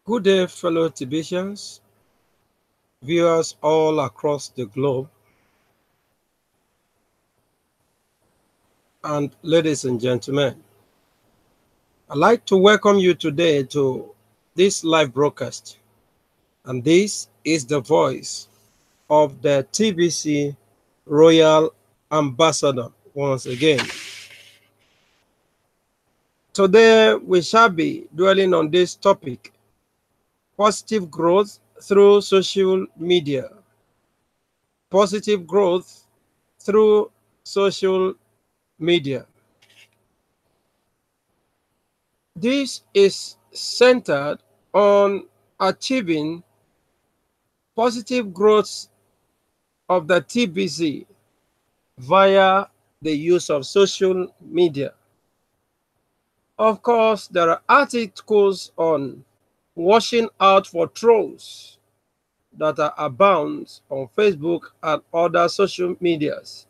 Good day, fellow Tibetians, viewers all across the globe, and ladies and gentlemen. I'd like to welcome you today to this live broadcast, and this is the voice of the TBC Royal Ambassador once again. Today, we shall be dwelling on this topic: positive growth through social media. Positive growth through social media. This is centered on achieving positive growth of the TBC via the use of social media. Of course, there are articles on watching out for trolls that are abound on Facebook and other social medias.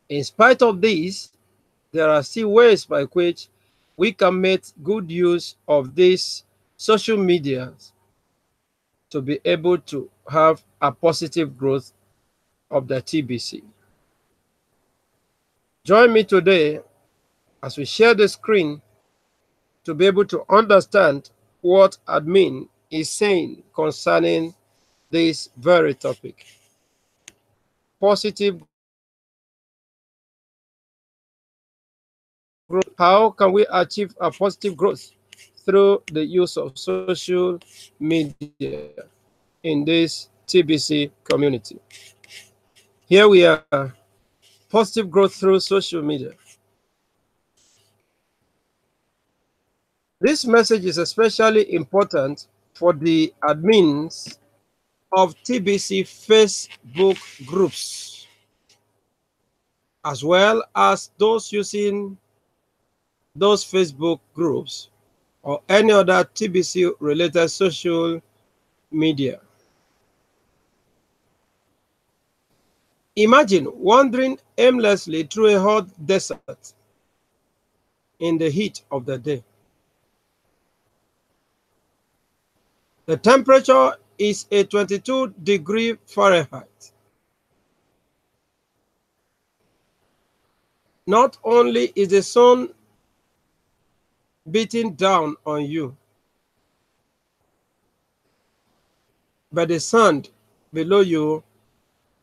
In spite of this, there are still ways by which we can make good use of these social media to be able to have a positive growth of the TBC. Join me today as we share the screen to be able to understand what admin is saying concerning this very topic. Positive growth. How can we achieve a positive growth through the use of social media in this TBC community? Here we are, positive growth through social media. This message is especially important for the admins of TBC Facebook groups, as well as those using those Facebook groups or any other TBC related social media. Imagine wandering aimlessly through a hot desert in the heat of the day. The temperature is a 22 Fahrenheit. Not only is the sun beating down on you, but the sand below you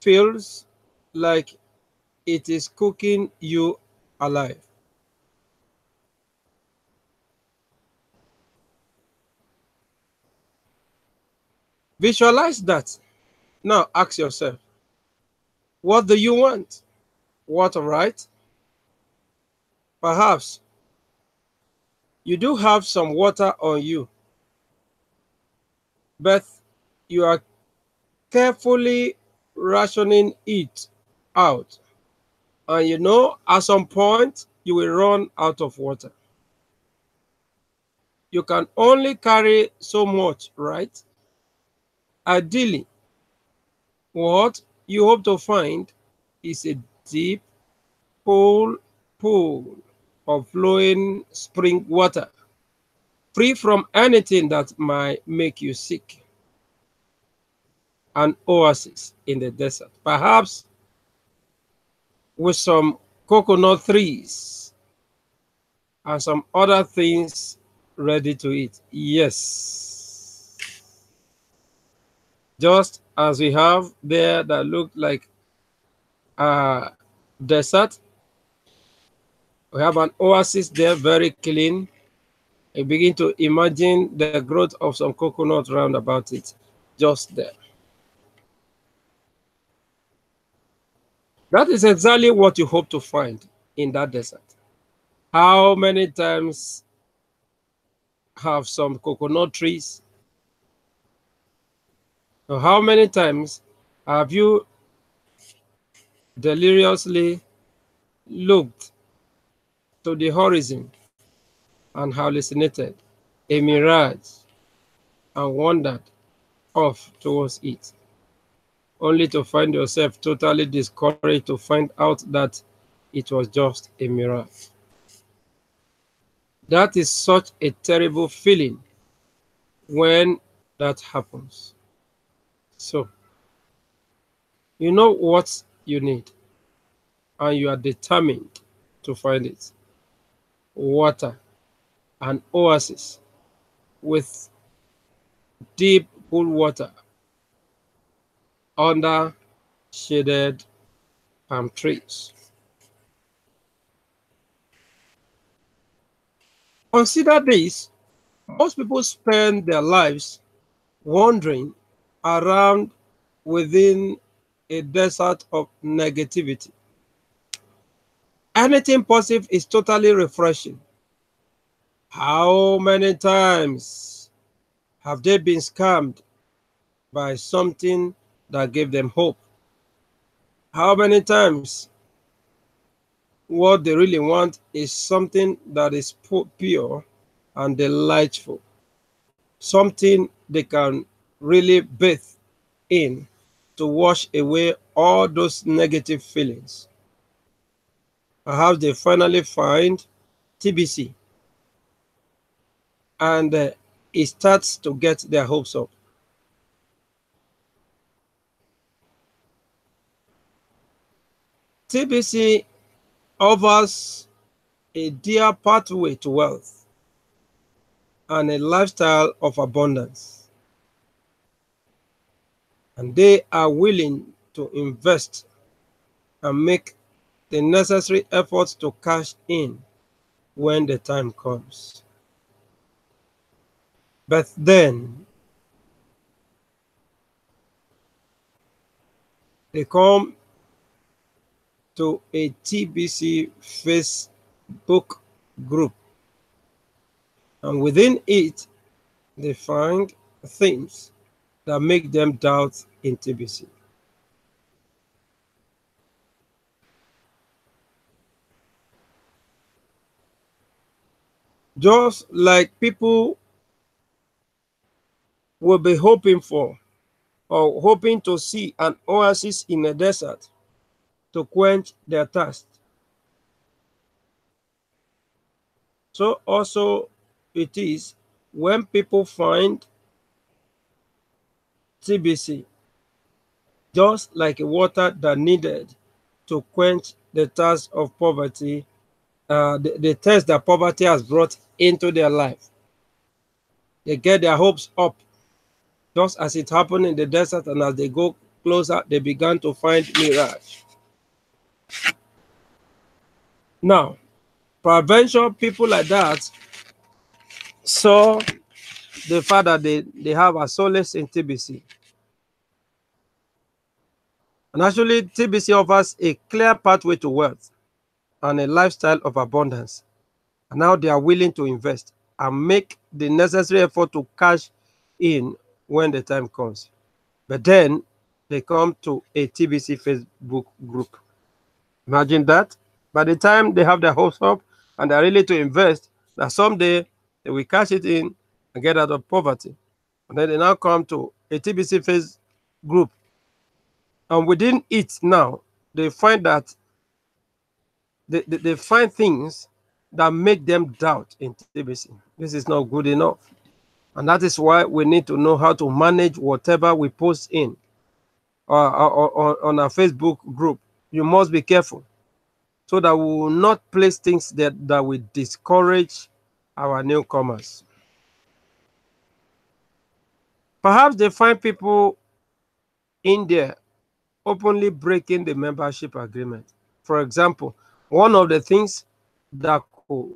feels like it is cooking you alive. Visualize that. Now ask yourself, what do you want? Water, right? Perhaps you do have some water on you, but you are carefully rationing it out. And you know, at some point, you will run out of water. You can only carry so much, right? Ideally, what you hope to find is a deep pool of flowing spring water, free from anything that might make you sick. An oasis in the desert, perhaps with some coconut trees and some other things ready to eat. Yes. Just as we have there that look like a desert, we have an oasis there, very clean. You begin to imagine the growth of some coconut round about it, just there. That is exactly what you hope to find in that desert. How many times have some coconut trees? So how many times have you deliriously looked to the horizon and hallucinated a mirage and wandered off towards it, only to find yourself totally discouraged to find out that it was just a mirage? That is such a terrible feeling when that happens. So, you know what you need, and you are determined to find it. Water, an oasis with deep cool water under shaded palm trees. Consider this: most people spend their lives wandering around within a desert of negativity. Anything positive is totally refreshing. How many times have they been scammed by something that gave them hope? How many times what they really want is something that is pure and delightful, something they can really bathe in to wash away all those negative feelings. Perhaps they finally find TBC, and it starts to get their hopes up. TBC offers a dear pathway to wealth and a lifestyle of abundance, and they are willing to invest and make the necessary efforts to cash in when the time comes. But then they come to a TBC Facebook group, and within it, they find things that make them doubt in TBC. Just like people will be hoping for or hoping to see an oasis in a desert to quench their thirst, so also it is when people find TBC just like a water that needed to quench the thirst of poverty, the thirst that poverty has brought into their life. They get their hopes up, just as it happened in the desert, and as they go closer, they began to find mirage. Now, prevention people like that saw the fact that they have a solace in TBC. And actually, TBC offers a clear pathway to wealth and a lifestyle of abundance. And now they are willing to invest and make the necessary effort to cash in when the time comes. But then they come to a TBC Facebook group. Imagine that. By the time they have their hopes up and they're ready to invest, that someday they will cash it in and get out of poverty. And then they now come to a TBC face group. And within it now, they find that they find things that make them doubt in TBC. This is not good enough. And that is why we need to know how to manage whatever we post in or on our Facebook group. You must be careful so that we will not place things that will discourage our newcomers. Perhaps they find people in there openly breaking the membership agreement. For example, one of the things that could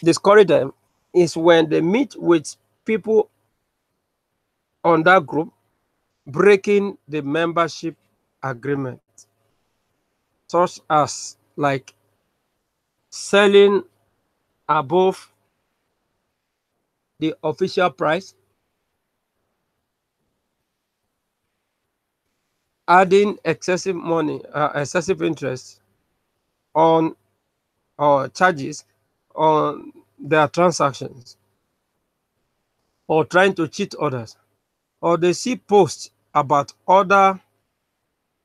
discourage them is when they meet with people on that group breaking the membership agreement, such as like selling above the official price, adding excessive money, excessive interest on or charges on their transactions, or trying to cheat others, or they see posts about other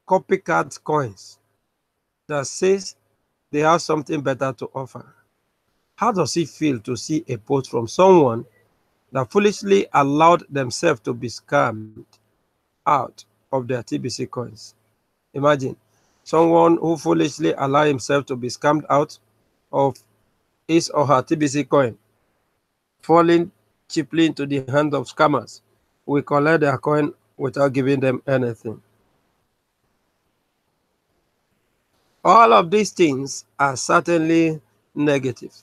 copycat coins that says they have something better to offer. How does it feel to see a post from someone that foolishly allowed themselves to be scammed out of their TBC coins. Imagine someone who foolishly allowed himself to be scammed out of his or her TBC coin, falling cheaply into the hands of scammers. We collect their coin without giving them anything. All of these things are certainly negative,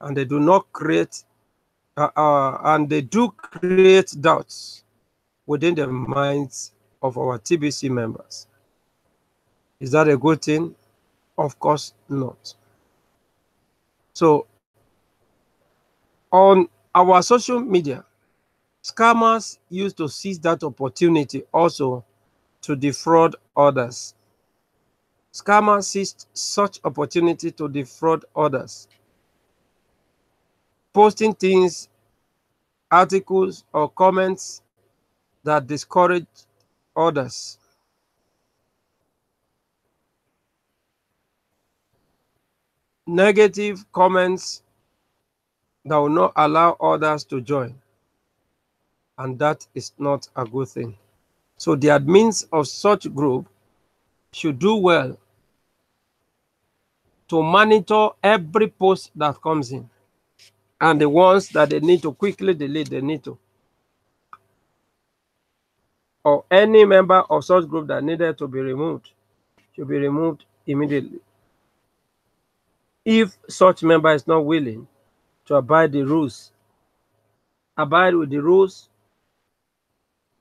and they do not create and they do create doubts within the minds of our TBC members. Is that a good thing? Of course not. So on our social media, scammers used to seize that opportunity also to defraud others. Scammers seized such opportunity to defraud others, posting things, articles, or comments that discourage others. Negative comments that will not allow others to join, and that is not a good thing. So the admins of such group should do well to monitor every post that comes in, and the ones that they need to quickly delete, they need to. Or any member of such group that needed to be removed should be removed immediately. If such member is not willing to abide with the rules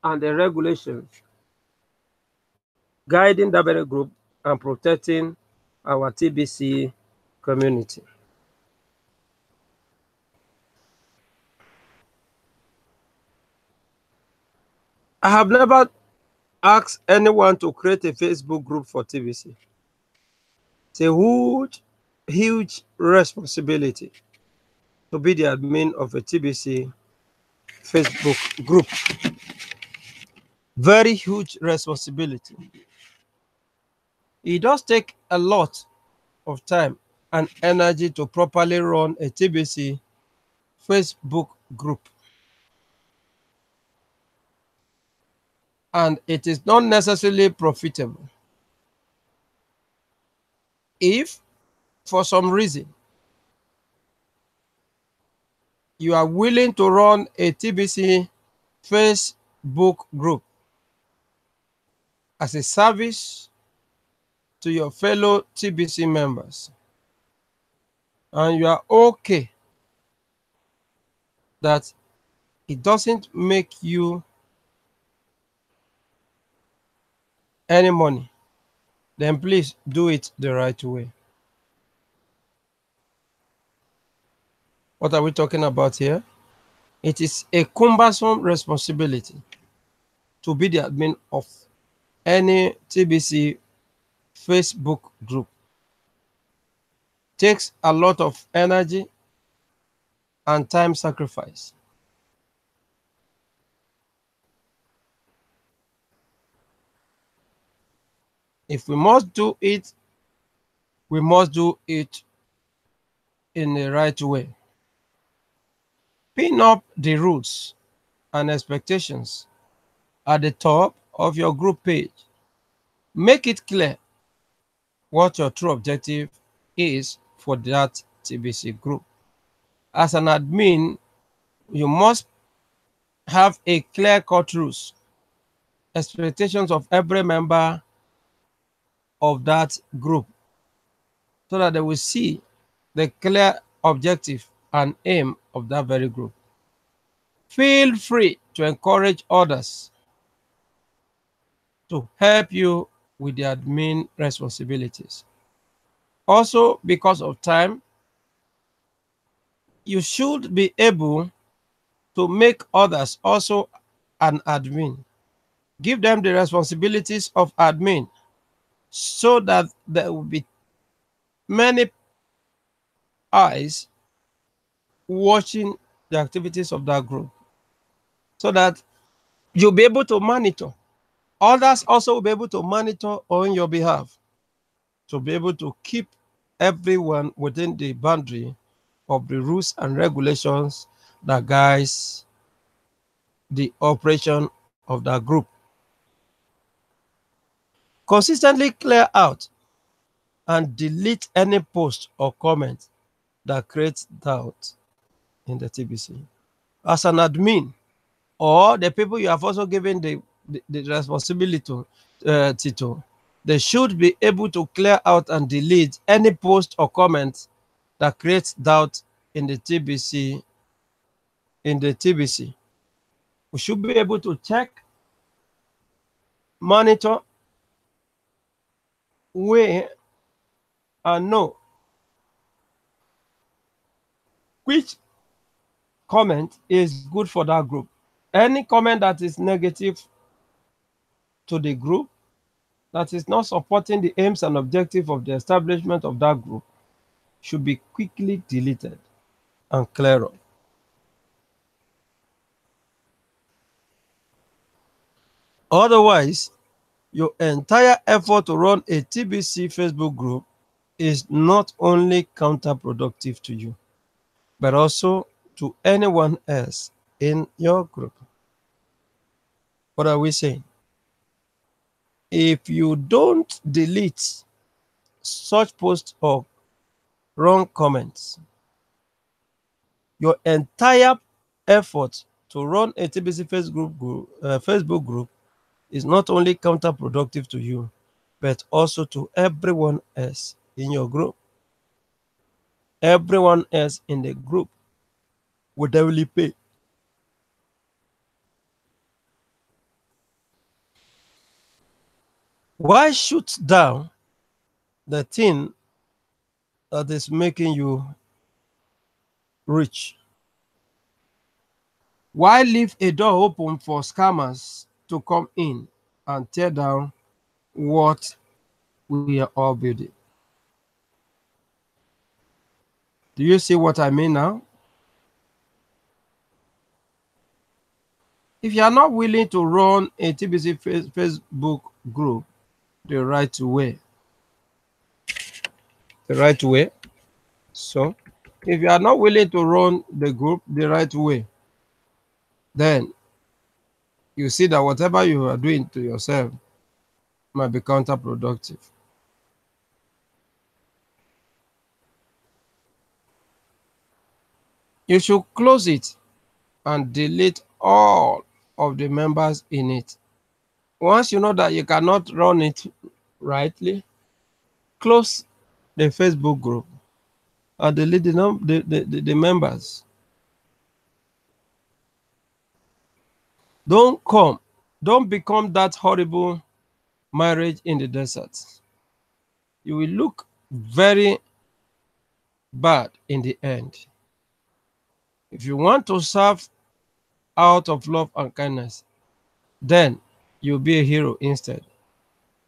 and the regulations guiding that very group and protecting our TBC community. I have never asked anyone to create a Facebook group for TBC. It's a huge responsibility to be the admin of a TBC Facebook group. Very huge responsibility. It does take a lot of time and energy to properly run a TBC Facebook group. And it is not necessarily profitable. If, for some reason, you are willing to run a TBC Facebook group as a service to your fellow TBC members, and you are okay that it doesn't make you any money, then please do it the right way. What are we talking about here? It is a cumbersome responsibility to be the admin of any TBC Facebook group. It takes a lot of energy and time sacrifice. If we must do it, we must do it in the right way. Pin up the rules and expectations at the top of your group page. Make it clear what your true objective is for that TBC group. As an admin, you must have a clear-cut rules, expectations of every member of that group, so that they will see the clear objective and aim of that very group. Feel free to encourage others to help you with the admin responsibilities. Also, because of time, you should be able to make others also an admin. Give them the responsibilities of admin so that there will be many eyes watching the activities of that group, so that you'll be able to monitor. Others also will be able to monitor on your behalf, to be able to keep everyone within the boundary of the rules and regulations that guides the operation of that group. Consistently clear out and delete any post or comment that creates doubt in the TBC. As an admin, or the people you have also given the responsibility to, they should be able to clear out and delete any post or comment that creates doubt in the TBC. We should be able to check, monitor, weigh, and know which comment is good for that group. Any comment that is negative to the group, that is not supporting the aims and objectives of the establishment of that group, should be quickly deleted and cleared up. Otherwise, your entire effort to run a TBC Facebook group is not only counterproductive to you, but also to anyone else in your group. What are we saying? If you don't delete such posts or wrong comments, your entire effort to run a TBC Facebook group is not only counterproductive to you, but also to everyone else in your group. Everyone else in the group will definitely pay. Why shoot down the thing that is making you rich? Why leave a door open for scammers to come in and tear down what we are all building? Do you see what I mean now? If you are not willing to run a TBC Facebook group the right way, so if you are not willing to run the group the right way, then you see that whatever you are doing to yourself might be counterproductive. You should close it and delete all of the members in it. Once you know that you cannot run it rightly, close the Facebook group and delete the members. Don't become that horrible marriage in the desert. You will look very bad in the end. If you want to serve out of love and kindness, then you'll be a hero instead.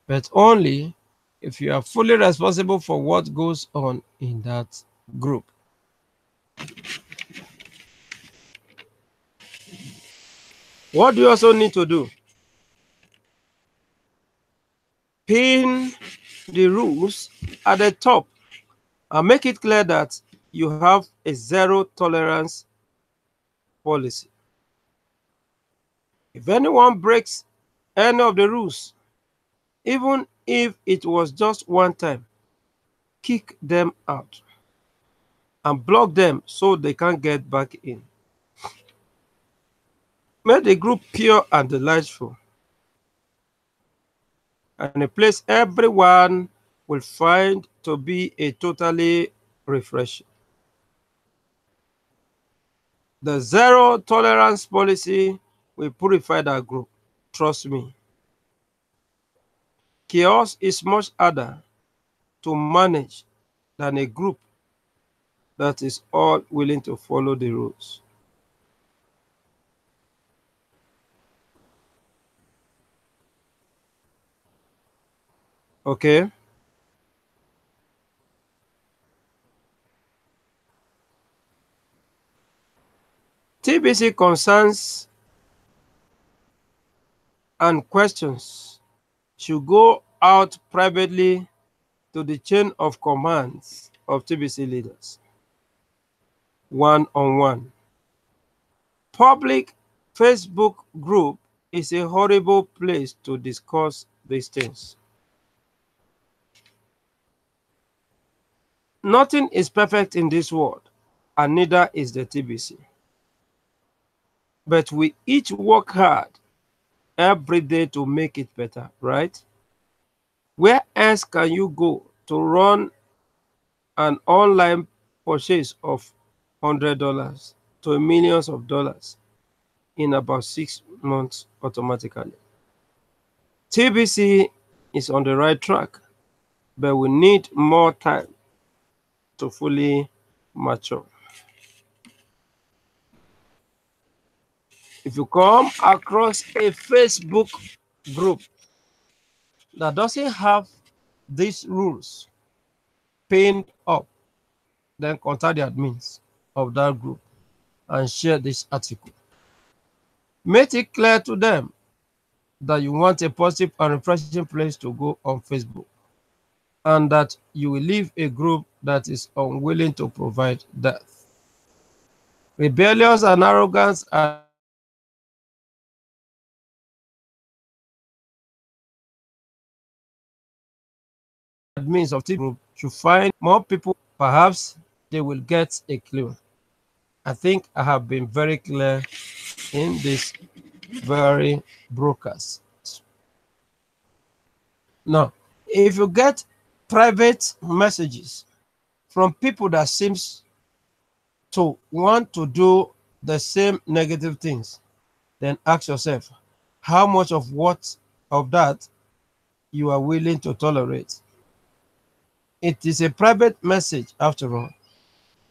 But only if you are fully responsible for what goes on in that group. What do you also need to do? Pin the rules at the top and make it clear that you have a zero tolerance policy. If anyone breaks any of the rules, even if it was just one time, kick them out and block them so they can't get back in. Make the group pure and delightful, and a place everyone will find to be a totally refreshing. The zero tolerance policy will purify that group. Trust me. Chaos is much harder to manage than a group that is all willing to follow the rules. Okay? TBC concerns and questions should go out privately to the chain of commands of TBC leaders, one-on-one. Public Facebook group is a horrible place to discuss these things. Nothing is perfect in this world, and neither is the TBC. But we each work hard every day to make it better, right? Where else can you go to run an online purchase of $100 to millions of dollars in about 6 months automatically? TBC is on the right track, but we need more time to fully mature. If you come across a Facebook group that doesn't have these rules pinned up, then contact the admins of that group and share this article. Make it clear to them that you want a positive and refreshing place to go on Facebook, and that you will leave a group that is unwilling to provide that. Rebellious and arrogance admins of TBC group should find more people. Perhaps they will get a clue. I think I have been very clear in this very broadcast. Now, if you get private messages from people that seems to want to do the same negative things, then ask yourself how much of that you are willing to tolerate. It is a private message after all.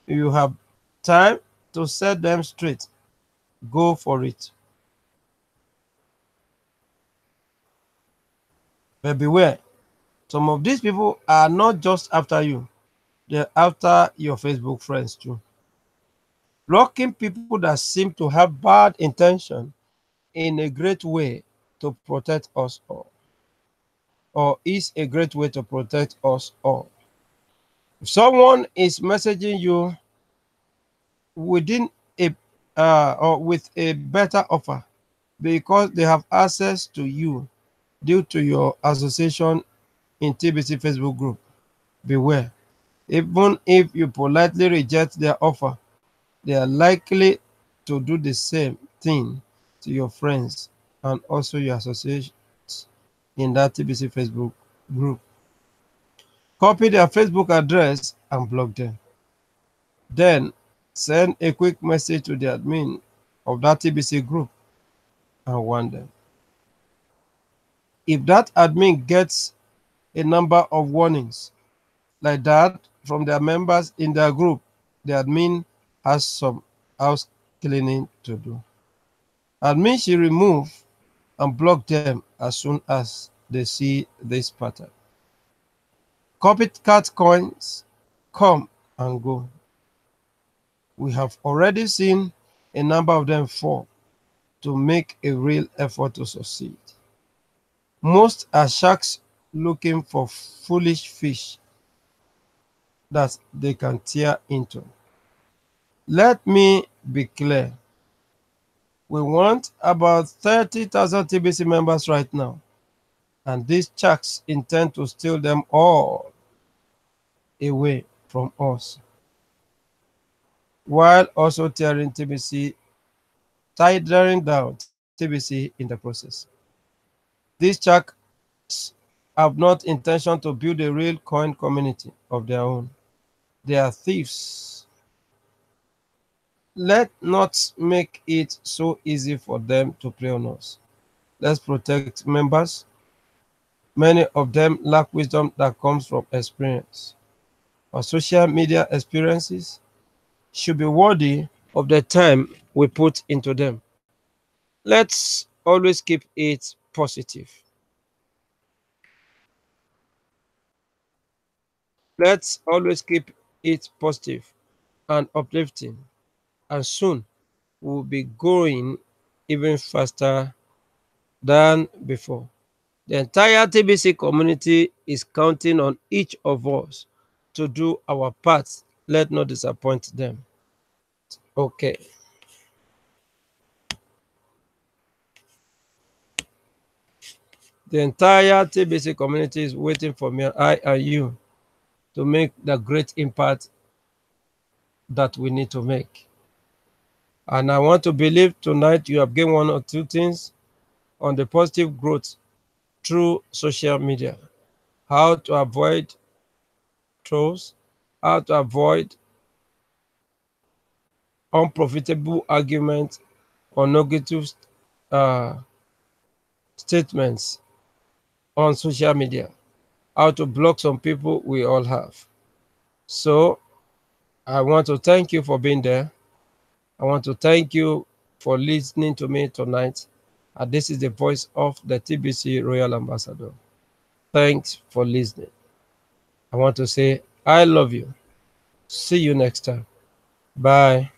You have time to set them straight. Go for it. But beware, some of these people are not just after you, they're after your Facebook friends too. Blocking people that seem to have bad intention in a great way to protect us all, or is a great way to protect us all. If someone is messaging you within a or with a better offer because they have access to you due to your association in TBC Facebook group, beware. Even if you politely reject their offer, they are likely to do the same thing to your friends and also your associates in that TBC Facebook group. Copy their Facebook address and block them. Then send a quick message to the admin of that TBC group and warn them. If that admin gets a number of warnings like that from their members in their group, the admin has some house cleaning to do. Admin should remove and block them as soon as they see this pattern. Copycat coins come and go. We have already seen a number of them fall to make a real effort to succeed. Most are sharks looking for foolish fish that they can tear into. Let me be clear. We want about 30,000 TBC members right now, and these sharks intend to steal them all away from us, while also tearing TBC, tearing down TBC in the process. These sharks have not intention to build a real coin community of their own. They are thieves. Let's not make it so easy for them to prey on us. Let's protect members. Many of them lack wisdom that comes from experience. Our social media experiences should be worthy of the time we put into them. Let's always keep it positive. Let's always keep it positive and uplifting, and soon we'll be growing even faster than before. The entire TBC community is counting on each of us to do our part. Let not disappoint them. Okay. The entire TBC community is waiting for me, I and you, to make the great impact that we need to make. And I want to believe tonight you have gained one or two things on the positive growth through social media. How to avoid trolls, how to avoid unprofitable arguments or negative uh, statements on social media, how to block some people we all have. So I want to thank you for being there. I want to thank you for listening to me tonight. And this is the voice of the TBC Royal Ambassador. Thanks for listening. I want to say, I love you. See you next time. Bye.